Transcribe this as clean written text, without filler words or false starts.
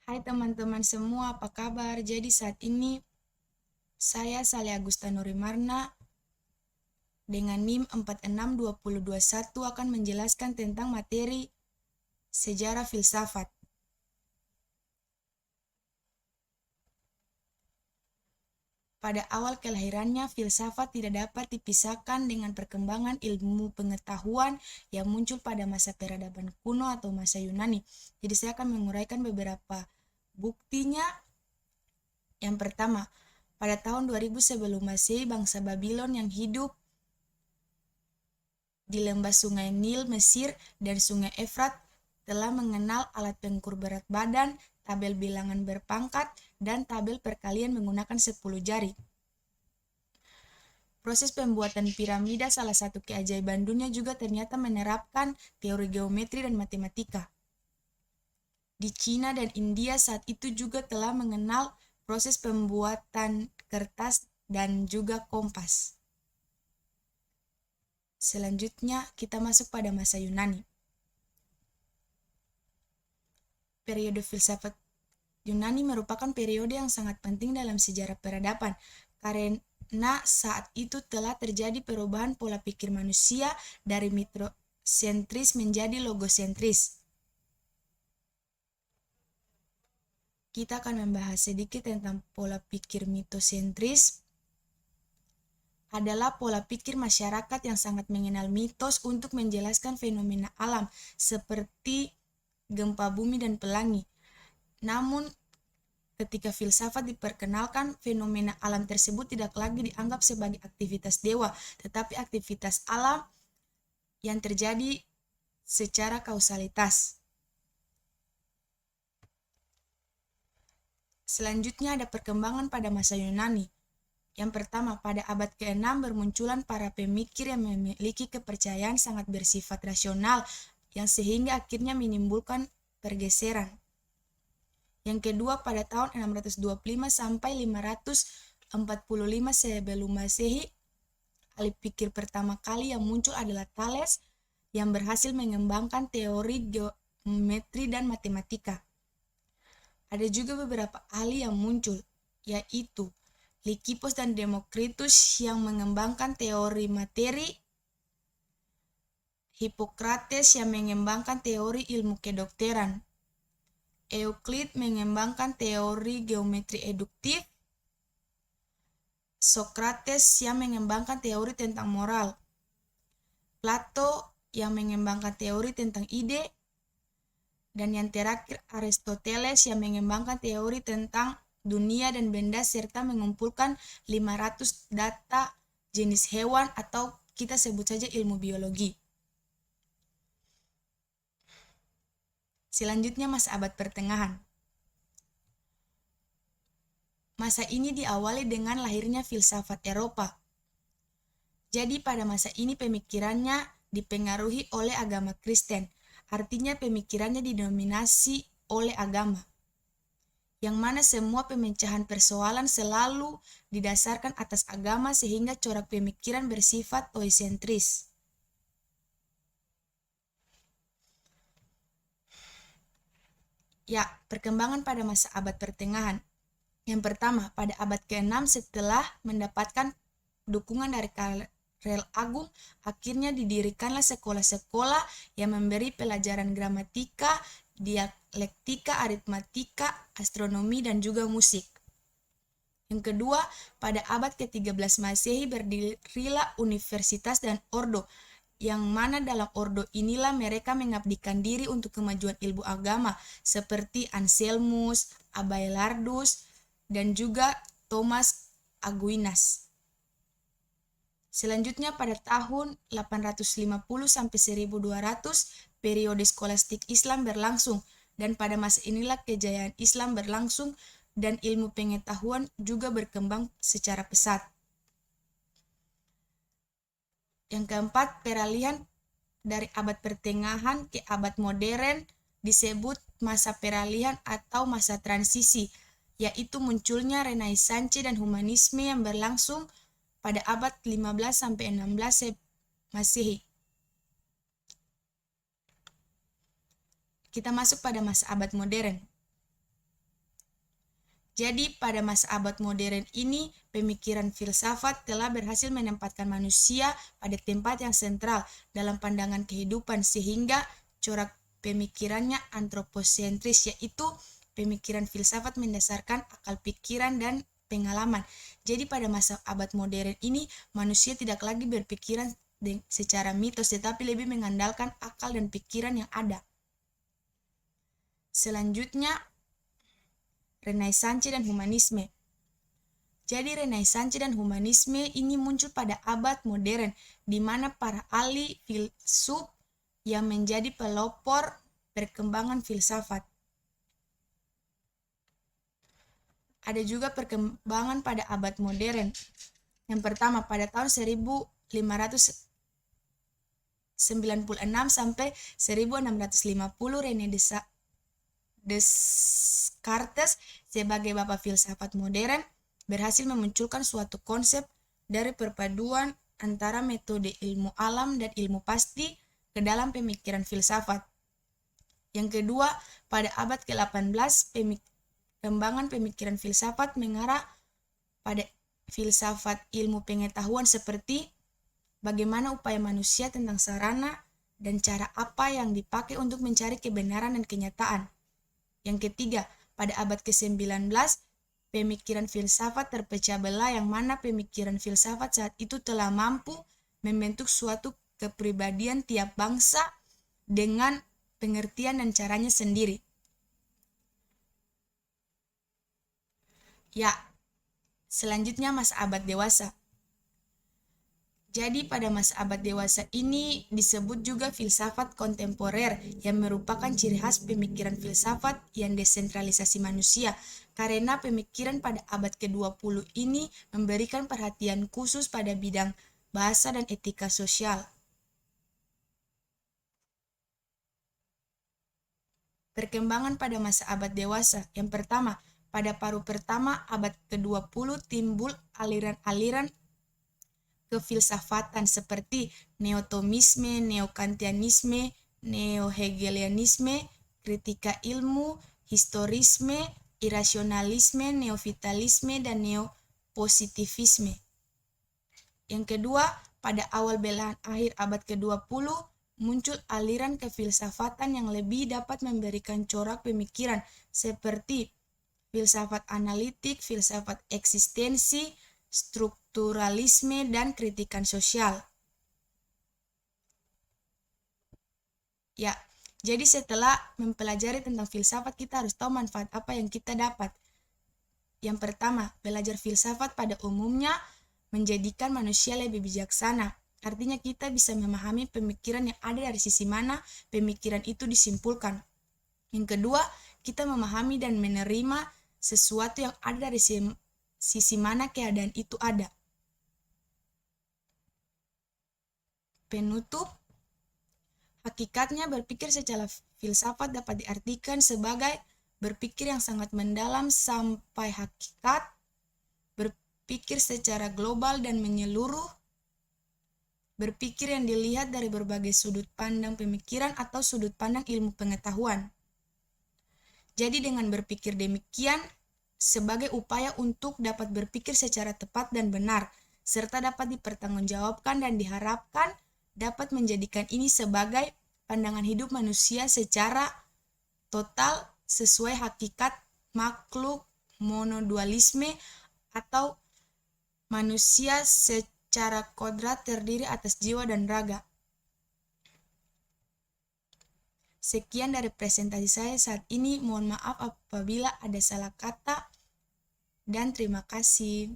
Hai teman-teman semua, apa kabar? Jadi saat ini saya Saleh Agusta Nurimarna dengan NIM 462021 akan menjelaskan tentang materi sejarah filsafat. Pada awal kelahirannya, filsafat tidak dapat dipisahkan dengan perkembangan ilmu pengetahuan yang muncul pada masa peradaban kuno atau masa Yunani. Jadi saya akan menguraikan beberapa buktinya. Yang pertama, pada tahun 2000 sebelum Masehi, bangsa Babylon yang hidup di lembah Sungai Nil, Mesir, dan Sungai Efrat telah mengenal alat pengukur berat badan, tabel bilangan berpangkat, dan tabel perkalian menggunakan 10 jari. Proses pembuatan piramida, salah satu keajaiban dunia, juga ternyata menerapkan teori geometri dan matematika. Di Cina dan India saat itu juga telah mengenal proses pembuatan kertas dan juga kompas. Selanjutnya kita masuk pada masa Yunani. Periode filsafat Yunani merupakan periode yang sangat penting dalam sejarah peradaban karena saat itu telah terjadi perubahan pola pikir manusia dari mitosentris menjadi logosentris. Kita akan membahas sedikit tentang pola pikir mitosentris. Adalah pola pikir masyarakat yang sangat mengenal mitos untuk menjelaskan fenomena alam seperti gempa bumi dan pelangi. Namun, ketika filsafat diperkenalkan, fenomena alam tersebut tidak lagi dianggap sebagai aktivitas dewa, tetapi aktivitas alam yang terjadi secara kausalitas. Selanjutnya ada perkembangan pada masa Yunani. Yang pertama, pada abad ke-6 bermunculan para pemikir yang memiliki kepercayaan sangat bersifat rasional, yang sehingga akhirnya menimbulkan pergeseran. Yang kedua, pada tahun 625 sampai 545 sebelum Masehi, ahli pikir pertama kali yang muncul adalah Thales yang berhasil mengembangkan teori geometri dan matematika. Ada juga beberapa ahli yang muncul, yaitu Lysippos dan Demokritus yang mengembangkan teori materi, Hippocrates yang mengembangkan teori ilmu kedokteran, Euclid mengembangkan teori geometri deduktif, Socrates yang mengembangkan teori tentang moral, Plato yang mengembangkan teori tentang ide, dan yang terakhir Aristoteles yang mengembangkan teori tentang dunia dan benda serta mengumpulkan 500 data jenis hewan atau kita sebut saja ilmu biologi. Selanjutnya masa abad pertengahan. Masa ini diawali dengan lahirnya filsafat Eropa. Jadi pada masa ini pemikirannya dipengaruhi oleh agama Kristen. Artinya pemikirannya didominasi oleh agama, yang mana semua pemecahan persoalan selalu didasarkan atas agama sehingga corak pemikiran bersifat teosentris. Ya, perkembangan pada masa abad pertengahan. Yang pertama, pada abad ke-6 setelah mendapatkan dukungan dari Karel Agung, akhirnya didirikanlah sekolah-sekolah yang memberi pelajaran gramatika, dialektika, aritmatika, astronomi, dan juga musik. Yang kedua, pada abad ke-13 Masehi berdirilah universitas dan ordo, yang mana dalam ordo inilah mereka mengabdikan diri untuk kemajuan ilmu agama, seperti Anselmus, Abelardus, dan juga Thomas Aquinas. Selanjutnya pada tahun 850 sampai 1200 periode skolastik Islam berlangsung, dan pada masa inilah kejayaan Islam berlangsung dan ilmu pengetahuan juga berkembang secara pesat. Yang keempat, peralihan dari abad pertengahan ke abad modern disebut masa peralihan atau masa transisi, yaitu munculnya Renaissance dan humanisme yang berlangsung pada abad 15 sampai 16 Masehi. Kita masuk pada masa abad modern. Jadi pada masa abad modern ini, pemikiran filsafat telah berhasil menempatkan manusia pada tempat yang sentral dalam pandangan kehidupan sehingga corak pemikirannya antroposentris, yaitu pemikiran filsafat mendasarkan akal pikiran dan pengalaman. Jadi pada masa abad modern ini, manusia tidak lagi berpikiran secara mitos tetapi lebih mengandalkan akal dan pikiran yang ada. Selanjutnya, Renaissance dan Humanisme. Jadi Renaissance dan Humanisme ini muncul pada abad modern, di mana para ahli filsuf yang menjadi pelopor perkembangan filsafat. Ada juga perkembangan pada abad modern. Yang pertama, pada tahun 1596 sampai 1650, René Descartes sebagai bapak filsafat modern berhasil memunculkan suatu konsep dari perpaduan antara metode ilmu alam dan ilmu pasti ke dalam pemikiran filsafat. Yang kedua, pada abad ke-18, perkembangan pemikiran filsafat mengarah pada filsafat ilmu pengetahuan seperti bagaimana upaya manusia tentang sarana dan cara apa yang dipakai untuk mencari kebenaran dan kenyataan. Yang ketiga, pada abad ke-19, pemikiran filsafat terpecah belah yang mana pemikiran filsafat saat itu telah mampu membentuk suatu kepribadian tiap bangsa dengan pengertian dan caranya sendiri. Ya, selanjutnya masa abad dewasa. Jadi pada masa abad dewasa ini disebut juga filsafat kontemporer yang merupakan ciri khas pemikiran filsafat yang desentralisasi manusia karena pemikiran pada abad ke-20 ini memberikan perhatian khusus pada bidang bahasa dan etika sosial. Perkembangan pada masa abad dewasa. Yang pertama, pada paruh pertama abad ke-20 timbul aliran-aliran kefilsafatan seperti neotomisme, neokantianisme, neohegelianisme, kritika ilmu, historisme, irasionalisme, neovitalisme, dan neopositivisme. Yang kedua, pada awal belahan akhir abad ke-20 muncul aliran kefilsafatan yang lebih dapat memberikan corak pemikiran seperti filsafat analitik, filsafat eksistensi, strukturalisme, dan kritikan sosial. Ya, jadi setelah mempelajari tentang filsafat, kita harus tahu manfaat apa yang kita dapat. Yang pertama, belajar filsafat pada umumnya menjadikan manusia lebih bijaksana. Artinya kita bisa memahami pemikiran yang ada dari sisi mana pemikiran itu disimpulkan. Yang kedua, kita memahami dan menerima sesuatu yang ada dari sisi mana keadaan itu ada. Penutup, hakikatnya berpikir secara filsafat dapat diartikan sebagai berpikir yang sangat mendalam sampai hakikat, berpikir secara global dan menyeluruh, berpikir yang dilihat dari berbagai sudut pandang pemikiran atau sudut pandang ilmu pengetahuan. Jadi dengan berpikir demikian, sebagai upaya untuk dapat berpikir secara tepat dan benar, serta dapat dipertanggungjawabkan dan diharapkan dapat menjadikan ini sebagai pandangan hidup manusia secara total sesuai hakikat makhluk monodualisme atau manusia secara kodrat terdiri atas jiwa dan raga. Sekian dari presentasi saya saat ini. Mohon maaf apabila ada salah kata dan terima kasih.